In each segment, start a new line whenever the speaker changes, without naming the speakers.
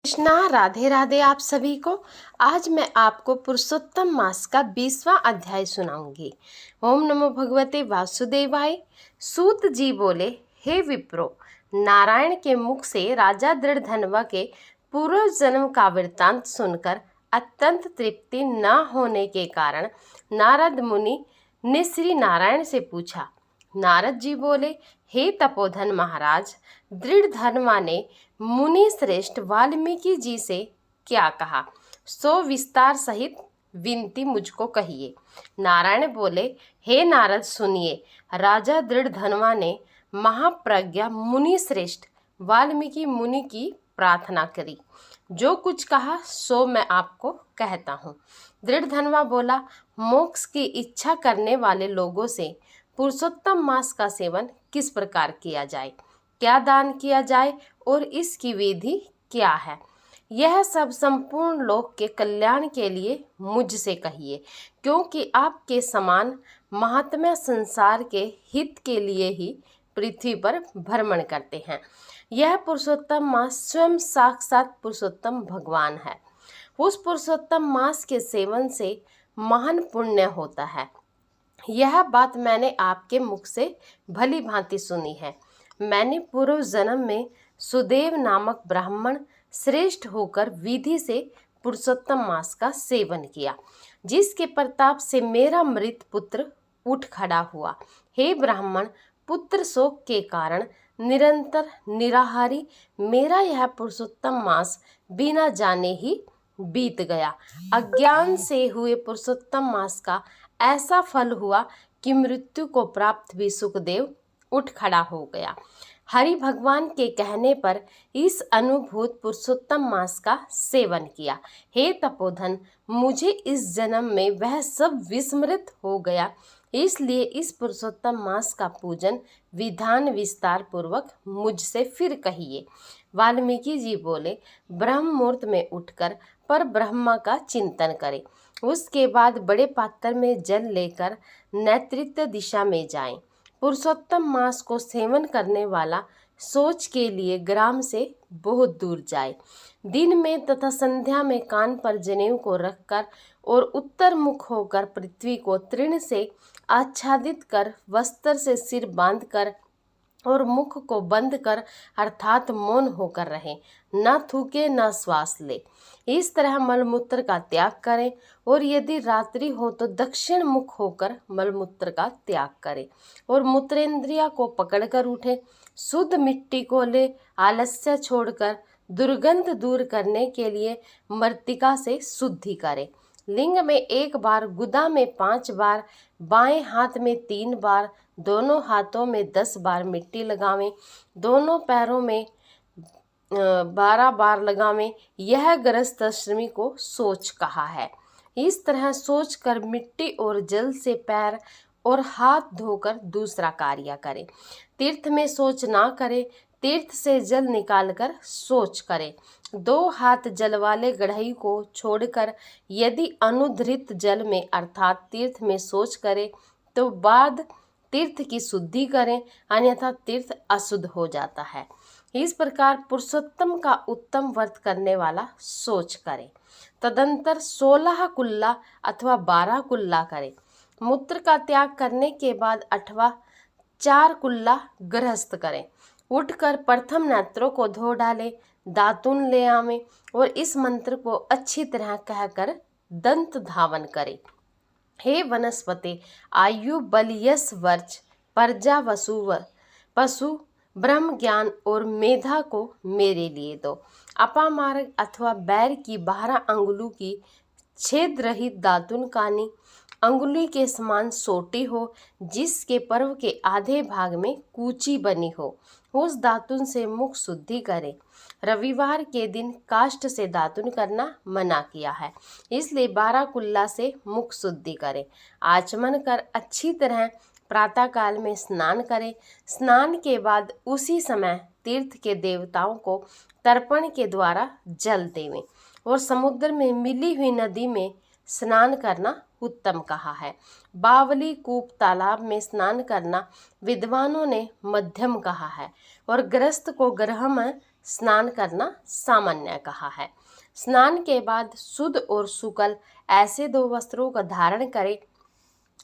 कृष्णा, राधे राधे आप सभी को। आज मैं आपको पुरुषोत्तम मास का 20वां अध्याय सुनाऊंगी। ओम नमो भगवते वासुदेवाय। सूत जी बोले, हे विप्रो, नारायण के मुख से राजा दृढ़धनवा के पूर्व जन्म का वृत्तांत सुनकर अत्यंत तृप्ति न होने के कारण नारद मुनि ने श्री नारायण से पूछा। नारद जी बोले, हे तपोधन महाराज, दृढ़धनवा ने मुनि श्रेष्ठ वाल्मीकि जी से क्या कहा, सो विस्तार सहित विनती मुझको कहिए। नारायण बोले, हे नारद सुनिए। राजा दृढ़धनवा ने महाप्रज्ञा मुनि श्रेष्ठ वाल्मीकि मुनि की प्रार्थना करी। जो कुछ कहा सो मैं आपको कहता हूँ। दृढ़धनवा बोला, मोक्ष की इच्छा करने वाले लोगों से पुरुषोत्तम मास का सेवन किस प्रकार किया जाए, क्या दान किया जाए और इसकी विधि क्या है, यह सब संपूर्ण लोक के कल्याण के लिए मुझसे कहिए, क्योंकि आपके समान महात्मा संसार के हित के लिए ही पृथ्वी पर भ्रमण करते हैं। यह पुरुषोत्तम मास स्वयं साक्षात पुरुषोत्तम भगवान है। उस पुरुषोत्तम मास के सेवन से महान पुण्य होता है। यह बात मैंने आपके मुख से भली भांति सुनी है। मैंने पूर्व जन्म में सुदेव नामक ब्राह्मण श्रेष्ठ होकर विधि से पुरुषोत्तम मास का सेवन किया, जिसके प्रताप से मेरा मृत पुत्र उठ खड़ा हुआ। हे ब्राह्मण, पुत्र शोक के कारण निरंतर निराहारी मेरा यह पुरुषोत्तम मास बिना जाने ही बीत गया। अज्ञान से हुए पुरुषोत्तम मास का ऐसा फल हुआ कि मृत्यु को प्राप्त भी सुखदेव उठ खड़ा हो गया। हरि भगवान के कहने पर इस अनुभूत पुरुषोत्तम मास का सेवन किया। हे तपोधन, मुझे इस जन्म में वह सब विस्मृत हो गया, इसलिए इस पुरुषोत्तम मास का पूजन विधान विस्तार पूर्वक मुझसे फिर कहिए। वाल्मीकि जी बोले, ब्रह्म मुहूर्त में उठकर पर ब्रह्मा का चिंतन करें। उसके बाद बड़े पात्र में जल लेकर नैऋत्य दिशा में जाएं। पुरुषोत्तम मास को सेवन करने वाला सोच के लिए ग्राम से बहुत दूर जाए। दिन में तथा संध्या में कान पर जनेऊ को रखकर और उत्तर मुख होकर पृथ्वी को तृण से आच्छादित कर वस्त्र से सिर बांधकर और मुख को बंद कर अर्थात मौन होकर रहे, न थूके न श्वास ले। इस तरह मलमूत्र का त्याग करें और यदि रात्रि हो तो दक्षिण मुख होकर मलमूत्र का त्याग करें और मूत्रेंद्रिया को पकड़कर उठे। शुद्ध मिट्टी को ले आलस्य छोड़कर दुर्गंध दूर करने के लिए मृत्तिका से शुद्धि करें। लिंग में 1 बार, गुदा में 5 बार, बाएं हाथ में 3 बार, दोनों हाथों में 10 बार मिट्टी लगावें, दोनों पैरों में 12 बार लगावें। यह गृहस्थाश्रमी को सोच कहा है। इस तरह सोच कर मिट्टी और जल से पैर और हाथ धोकर दूसरा कार्य करें। तीर्थ में सोच ना करें, तीर्थ से जल निकालकर सोच करें। 2 हाथ जल वाले गढ़ई को छोड़कर यदि अनुधृत जल में अर्थात तीर्थ में सोच करें तो बाद तीर्थ की शुद्धि करें, अन्यथा तीर्थ अशुद्ध हो जाता है। इस प्रकार पुरुषोत्तम का उत्तम व्रत करने वाला सोच करें। तदंतर 16 कुल्ला अथवा 12 कुल्ला करें। मूत्र का त्याग करने के बाद 8वां 4 कुल्ला गृहस्थ करें। उठकर प्रथम नेत्रों को धो डालें, दातुन ले आवें और इस मंत्र को अच्छी तरह कहकर दंत धावन करें। हे वनस्पति, आयु बल यश वर्च प्रजा वसुवर पशु ब्रह्म ज्ञान और मेधा को मेरे लिए दो। अपामार्ग अथवा बैर की 12 अंगुलों की छेद रहित दातुन कानी अंगुली के समान सोटी हो, जिसके पर्व के आधे भाग में कूची बनी हो, उस दातुन से मुख शुद्धि करें। रविवार के दिन काष्ठ से दातुन करना मना किया है, इसलिए 12 कुल्ला से मुख शुद्धि करें। आचमन कर अच्छी तरह प्रातःकाल में स्नान करें। स्नान के बाद उसी समय तीर्थ के देवताओं को तर्पण के द्वारा जल देवें और समुद्र में मिली हुई नदी में स्नान करना उत्तम कहा है। बावली, कूप, तालाब में स्नान करना विद्वानों ने मध्यम कहा है और गृहस्थ को ग्रह में स्नान करना सामान्य कहा है। स्नान के बाद शुद्ध और शुक्ल ऐसे 2 वस्त्रों का धारण करें।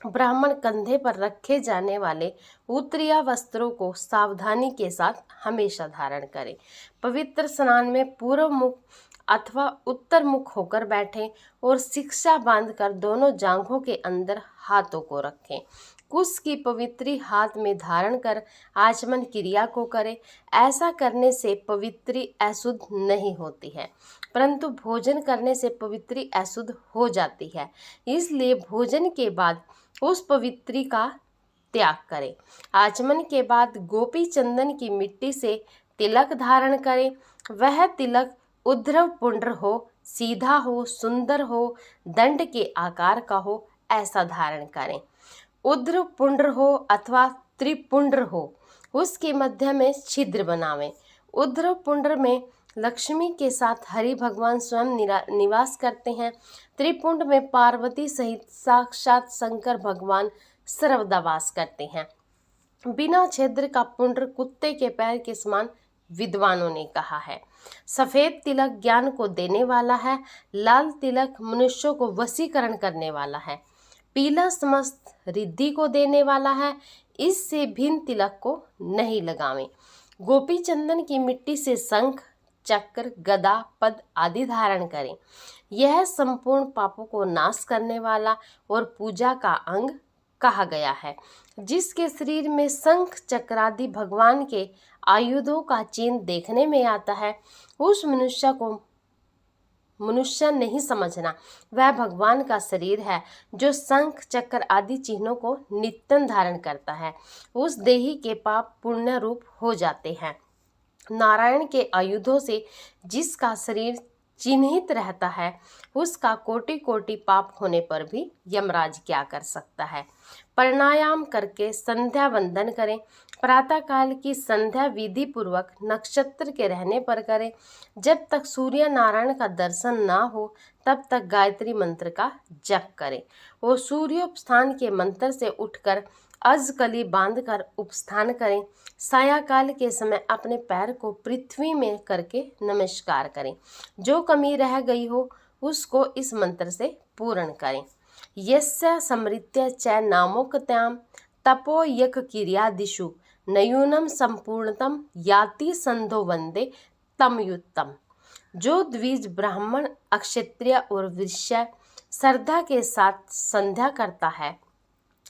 ब्राह्मण कंधे पर रखे जाने वाले उत्तरीय वस्त्रों को सावधानी के साथ हमेशा धारण करें। पवित्र स्नान में पूर्व मुख अथवा उत्तर मुख होकर बैठें और शिक्षा बांधकर दोनों जांघों के अंदर हाथों को रखें। कुश की पवित्री हाथ में धारण कर आचमन क्रिया को करें। ऐसा करने से पवित्री अशुद्ध नहीं होती है, परंतु भोजन करने से पवित्री अशुद्ध हो जाती है। इसलिए भोजन के बाद उस पवित्री का त्याग करें। आचमन के बाद गोपी चंदन की मिट्टी से तिलक धारण करें। वह तिलक ऊर्ध्व पुंड्र हो, सीधा हो, सुंदर हो, दंड के आकार का हो, ऐसा धारण करें। ऊर्ध्व पुंड्र हो अथवा त्रिपुंड्र हो, उसके मध्य में छिद्र बनावें। ऊर्ध्व पुंड्र में लक्ष्मी के साथ हरि भगवान स्वयं निवास करते हैं। त्रिपुंड में पार्वती सहित साक्षात शंकर भगवान सर्वदा वास करते हैं। बिना छिद्र का पुंड्र कुत्ते के पैर के समान विद्वानों ने कहा है। सफेद तिलक ज्ञान को देने वाला है। लाल तिलक मनुष्यों को वशीकरण करने वाला है। पीला समस्त रिद्धि को देने वाला है। इससे भिन्न तिलक को नहीं लगावें। गोपी चंदन की मिट्टी से शंख, चक्र, गदा, पद आदि धारण करें। यह संपूर्ण पापों को नाश करने वाला और पूजा का अंग कहा गया है। जिसके शरीर में शंख, चक्र आदि भगवान के आयुधों का चिन्ह देखने में आता है, उस मनुष्य को मनुष्य नहीं समझना। वह भगवान का शरीर है जो शंख, चक्र आदि चिन्हों को नित्यं धारण करता है। उस देही के पाप पुण्य रूप हो जाते हैं। नारायण के आयुधों से जिसका शरीर चिन्हित रहता है, उसका कोटि कोटि पाप होने पर भी यमराज क्या कर सकता है। प्राणायाम करके संध्या वंदन करें। प्रातः काल की संध्या विधि पूर्वक नक्षत्र के रहने पर करें। जब तक सूर्य नारायण का दर्शन ना हो तब तक गायत्री मंत्र का जप करें और सूर्योपस्थान के मंत्र से उठकर अजकली बांधकर उपस्थान करें। सायंकाल के समय अपने पैर को पृथ्वी में करके नमस्कार करें। जो कमी रह गई हो उसको इस मंत्र से पूर्ण करें। यस्य समृत्य च नामोक्त्याम तपो यक क्रियादिषु नयूनम संपूर्णतम याति संधो वंदे तमयुत्तम। जो द्विज ब्राह्मण, अक्षत्रिय और वैश्य श्रद्धा के साथ संध्या करता है,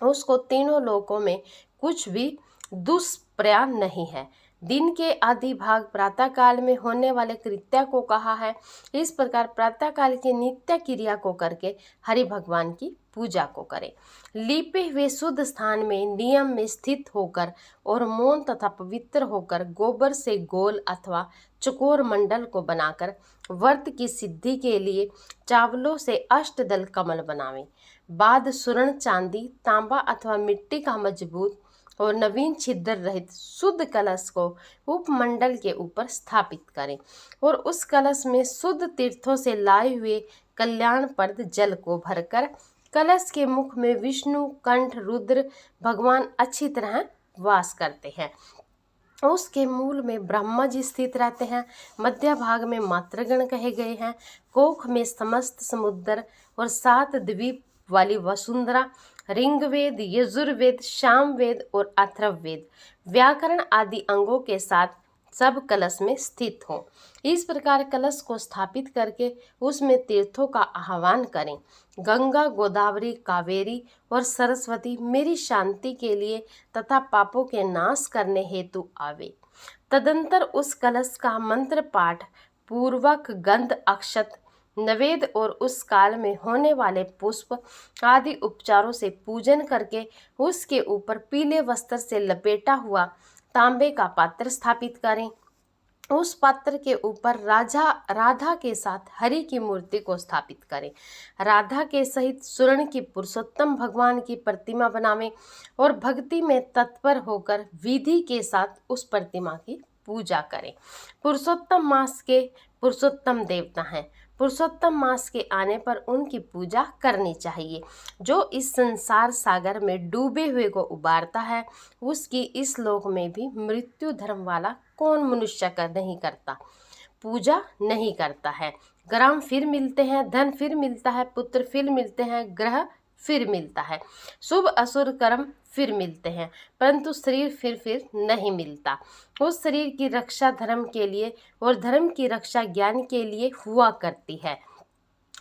उसको तीनों लोकों में कुछ भी दुष्प्रया नहीं है। दिन के आदि भाग प्रातः काल में होने वाले कृत्य को कहा है। इस प्रकार प्रातः काल की नित्य क्रिया को करके हरि भगवान की पूजा को करें। लीपे हुए शुद्ध स्थान में नियम में स्थित होकर और मौन तथा पवित्र होकर गोबर से गोल अथवा चकोर मंडल को बनाकर व्रत की सिद्धि के लिए चावलों से अष्टदल कमल बनावें। बाद स्वर्ण, चांदी, तांबा अथवा मिट्टी का मजबूत और नवीन छिद्र रहित शुद्ध कलश को उपमंडल के ऊपर स्थापित करें और उस कलश में शुद्ध तीर्थों से लाए हुए कल्याणप्रद जल को भरकर कलश के मुख में विष्णु, कंठ, रुद्र भगवान अच्छी तरह वास करते हैं। उसके मूल में ब्रह्मा जी स्थित रहते हैं। मध्य भाग में मातृगण कहे गए हैं। कोख में समस्त समुद्र और 7 द्वीप वाली वसुंधरा, ऋग्वेद, यजुर्वेद, सामवेद और अथर्ववेद व्याकरण आदि अंगों के साथ सब कलश में स्थित हों। इस प्रकार कलश को स्थापित करके उसमें तीर्थों का आह्वान करें। गंगा, गोदावरी, कावेरी और सरस्वती मेरी शांति के लिए तथा पापों के नाश करने हेतु आवे। तदंतर उस कलश का मंत्र पाठ पूर्वक गंध, अक्षत, नवेद और उस काल में होने वाले पुष्प आदि उपचारों से पूजन करके उसके ऊपर पीले वस्त्र से लपेटा हुआ तांबे का पात्र स्थापित करें। उस पात्र के ऊपर राधा के साथ हरि की मूर्ति को स्थापित करें। राधा के सहित स्वर्ण की पुरुषोत्तम भगवान की प्रतिमा बनावें और भक्ति में तत्पर होकर विधि के साथ उस प्रतिमा की पूजा करें। पुरुषोत्तम मास के पुरुषोत्तम देवता हैं। पुरुषोत्तम मास के आने पर उनकी पूजा करनी चाहिए। जो इस संसार सागर में डूबे हुए को उबारता है, उसकी इस लोक में भी मृत्यु धर्म वाला कौन मनुष्य का नहीं करता, पूजा नहीं करता है। ग्राम फिर मिलते हैं, धन फिर मिलता है, पुत्र फिर मिलते हैं, ग्रह फिर मिलता है, शुभ असुर कर्म फिर मिलते हैं, परंतु शरीर फिर नहीं मिलता। उस शरीर की रक्षा धर्म के लिए और धर्म की रक्षा ज्ञान के लिए हुआ करती है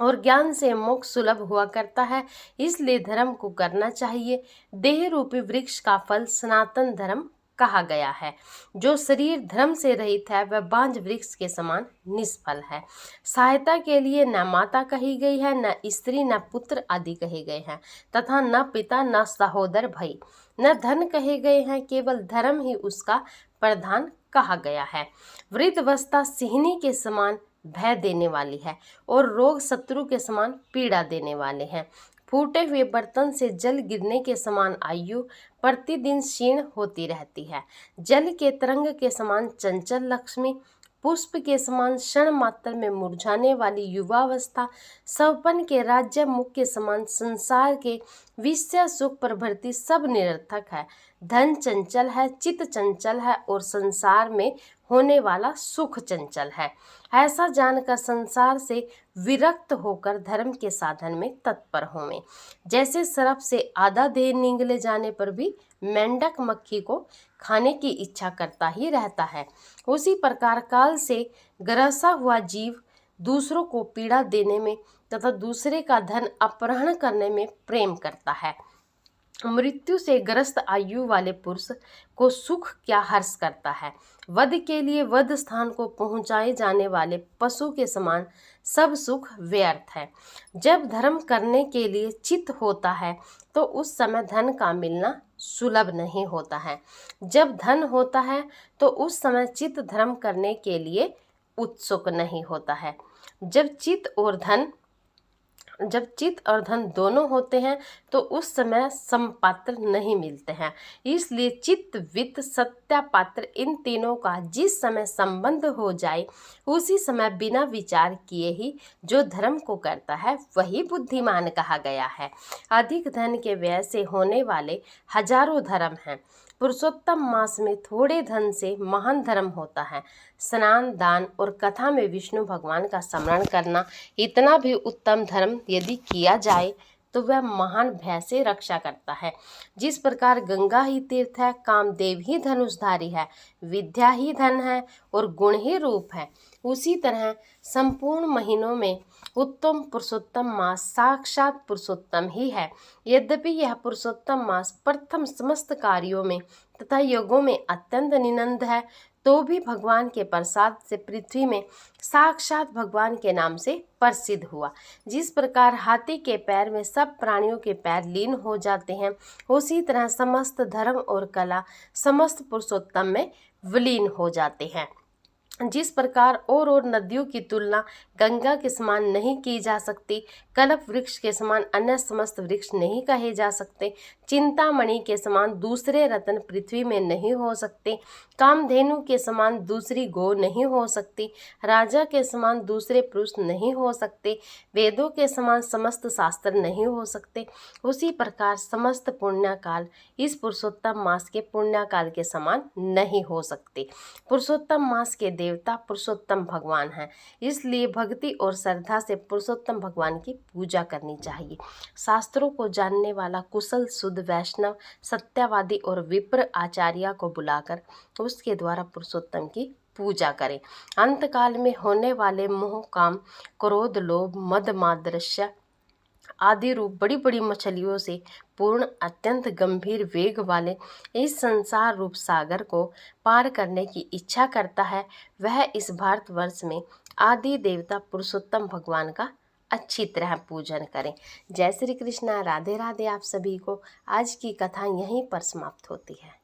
और ज्ञान से मोक्ष सुलभ हुआ करता है। इसलिए धर्म को करना चाहिए। देह रूपी वृक्ष का फल सनातन धर्म कहा गया है। जो शरीर धर्म से रहित है वह बांझ वृक्ष के समान निष्फल है। सहायता के लिए न माता कही गई है, न स्त्री, न पुत्र आदि कहे गए हैं, तथा न पिता, न सहोदर भाई, न धन कहे गए हैं। केवल धर्म ही उसका प्रधान कहा गया है। वृद्धावस्था सिंहनी के समान भय देने वाली है और रोग शत्रु के समान पीड़ा देने वाले हैं। फूटे हुए बर्तन से जल गिरने के समान आयु प्रतिदिन क्षीण होती रहती है। जल के तरंग के समान चंचल लक्ष्मी, पुष्प के समान क्षण मात्र में मुरझाने वाली युवावस्था, सवपन के राज्य मुख के समान संसार के विषय सुख प्रभृति सब निरर्थक है। धन चंचल है, चित्त चंचल है और संसार में होने वाला सुख चंचल है। ऐसा जानकर संसार से विरक्त होकर धर्म के साधन में तत्पर होवें। जैसे सर्प से आधा देह निगले जाने पर भी मेंढक मक्खी को खाने की इच्छा करता ही रहता है, उसी प्रकार काल से ग्रसा हुआ जीव दूसरों को पीड़ा देने में तथा दूसरे का धन अपहरण करने में प्रेम करता है। मृत्यु से ग्रस्त आयु वाले पुरुष को सुख क्या हर्ष करता है। वध के लिए वध स्थान को पहुंचाए जाने वाले पशु के समान सब सुख व्यर्थ है। जब धर्म करने के लिए चित्त होता है तो उस समय धन का मिलना सुलभ नहीं होता है। जब धन होता है तो उस समय चित्त धर्म करने के लिए उत्सुक नहीं होता है। जब चित्त और धन दोनों होते हैं तो उस समय समपात्र नहीं मिलते हैं। इसलिए चित्त, वित्त, सत्या, पात्र इन तीनों का जिस समय संबंध हो जाए उसी समय बिना विचार किए ही जो धर्म को करता है वही बुद्धिमान कहा गया है। अधिक धन के व्यय से होने वाले हजारों धर्म हैं। पुरुषोत्तम मास में थोड़े धन से महान धर्म होता है। स्नान, दान और कथा में विष्णु भगवान का स्मरण करना इतना भी उत्तम धर्म यदि किया जाए तो वह महान भय से रक्षा करता है। जिस प्रकार गंगा ही तीर्थ है, कामदेव ही धनुषधारी है, विद्या ही धन है और गुण ही रूप है, उसी तरह संपूर्ण महीनों में उत्तम पुरुषोत्तम मास साक्षात पुरुषोत्तम ही है। यद्यपि यह पुरुषोत्तम मास प्रथम समस्त कार्यों में तथा योगों में अत्यंत निनंद है, तो भी भगवान के प्रसाद से पृथ्वी में साक्षात भगवान के नाम से प्रसिद्ध हुआ। जिस प्रकार हाथी के पैर में सब प्राणियों के पैर लीन हो जाते हैं, उसी तरह समस्त धर्म और कला समस्त पुरुषोत्तम में विलीन हो जाते हैं। जिस प्रकार और नदियों की तुलना गंगा के समान नहीं की जा सकती, कल्प वृक्ष के समान अन्य समस्त वृक्ष नहीं कहे जा सकते, चिंतामणि के समान दूसरे रत्न पृथ्वी में नहीं हो सकते, कामधेनु के समान दूसरी गौ नहीं हो सकती, राजा के समान दूसरे पुरुष नहीं हो सकते, वेदों के समान समस्त शास्त्र नहीं हो सकते, उसी प्रकार समस्त पुण्यकाल इस पुरुषोत्तम मास के पुण्यकाल के समान नहीं हो सकते। पुरुषोत्तम मास के देवता पुरुषोत्तम भगवान हैं, इसलिए भक्ति और श्रद्धा से पुरुषोत्तम भगवान की पूजा करनी चाहिए। शास्त्रों को जानने वाला कुशल शुद्ध वैष्णव सत्यवादी और विप्र आचार्य को बुलाकर उसके द्वारा पुरुषोत्तम की पूजा करें। अंतकाल में होने वाले मोह, काम, क्रोध, लोभ, मद, माद्रश्य आदि रूप बड़ी बड़ी मछलियों से पूर्ण अत्यंत गंभीर वेग वाले इस संसार रूप सागर को पार करने की इच्छा करता है, वह इस भारतवर्ष में आदि देवता पुरुषोत्तम भगवान का अच्छी तरह पूजन करें। जय श्री कृष्णा, राधे राधे। आप सभी को आज की कथा यहीं पर समाप्त होती है।